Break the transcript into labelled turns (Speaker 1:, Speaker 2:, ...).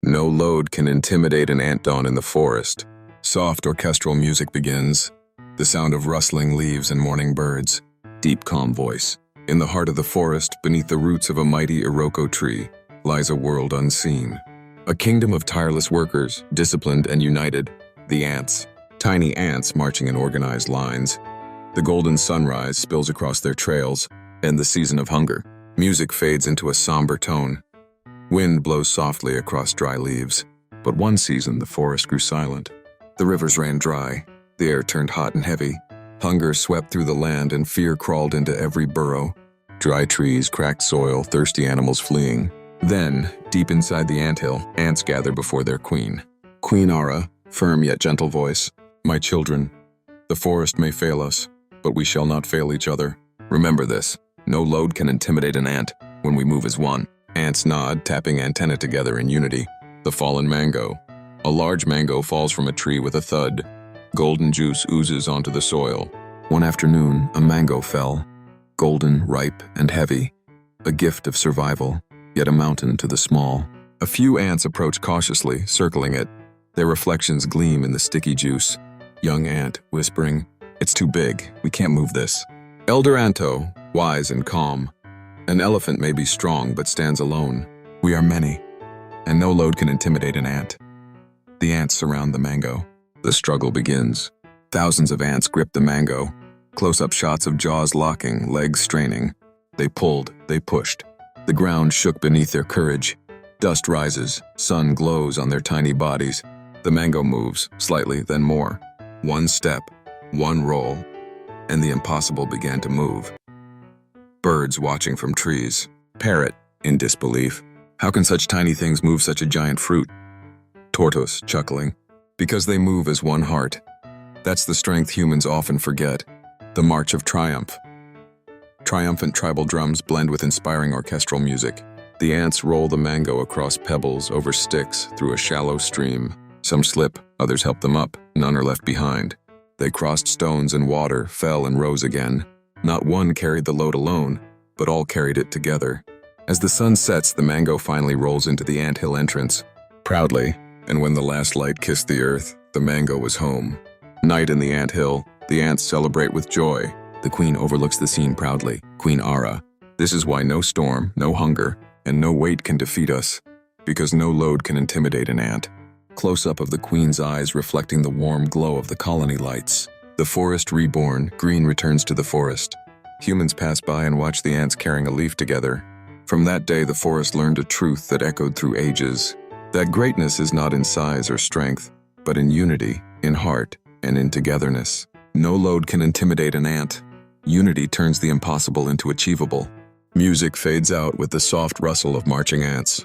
Speaker 1: No load can intimidate an ant dawn in the forest. Soft orchestral music begins, the sound of rustling leaves and morning birds. Deep, calm voice. In the heart of the forest, beneath the roots of a mighty Iroko tree, lies a world unseen. A kingdom of tireless workers, disciplined and united. The ants. Tiny ants marching in organized lines. The golden sunrise spills across their trails, and the season of hunger. Music fades into a somber tone. Wind blows softly across dry leaves. But one season the forest grew silent. The rivers ran dry. The air turned hot and heavy. Hunger swept through the land and fear crawled into every burrow. Dry trees, cracked soil, thirsty animals fleeing. Then, deep inside the anthill, ants gather before their queen. Queen Ara, firm yet gentle voice. My children, the forest may fail us, but we shall not fail each other. Remember this, no load can intimidate an ant when we move as one. Ants nod, tapping antennae together in unity. The fallen mango. A large mango falls from a tree with a thud. Golden juice oozes onto the soil. One afternoon, a mango fell. Golden, ripe, and heavy. A gift of survival, yet a mountain to the small. A few ants approach cautiously, circling it. Their reflections gleam in the sticky juice. Young ant, whispering, "It's too big, we can't move this." Elder Anto, wise and calm. An elephant may be strong, but stands alone. We are many, and no load can intimidate an ant. The ants surround the mango. The struggle begins. Thousands of ants grip the mango. Close-up shots of jaws locking, legs straining. They pulled, they pushed. The ground shook beneath their courage. Dust rises, sun glows on their tiny bodies. The mango moves, slightly, then more. One step, one roll, and the impossible began to move. Birds watching from trees. Parrot, in disbelief. How can such tiny things move such a giant fruit? Tortoise, chuckling. Because they move as one heart. That's the strength humans often forget. The march of triumph. Triumphant tribal drums blend with inspiring orchestral music. The ants roll the mango across pebbles, over sticks, through a shallow stream. Some slip, others help them up, none are left behind. They crossed stones and water, fell and rose again. Not one carried the load alone, but all carried it together. As the sun sets, the mango finally rolls into the anthill entrance. Proudly, and when the last light kissed the earth, the mango was home. Night in the anthill, the ants celebrate with joy. The queen overlooks the scene proudly, Queen Ara. This is why no storm, no hunger, and no weight can defeat us, because no load can intimidate an ant. Close-up of the queen's eyes reflecting the warm glow of the colony lights. The forest reborn, green returns to the forest. Humans pass by and watch the ants carrying a leaf together. From that day, the forest learned a truth that echoed through ages. That greatness is not in size or strength, but in unity, in heart, and in togetherness. No load can intimidate an ant. Unity turns the impossible into achievable. Music fades out with the soft rustle of marching ants.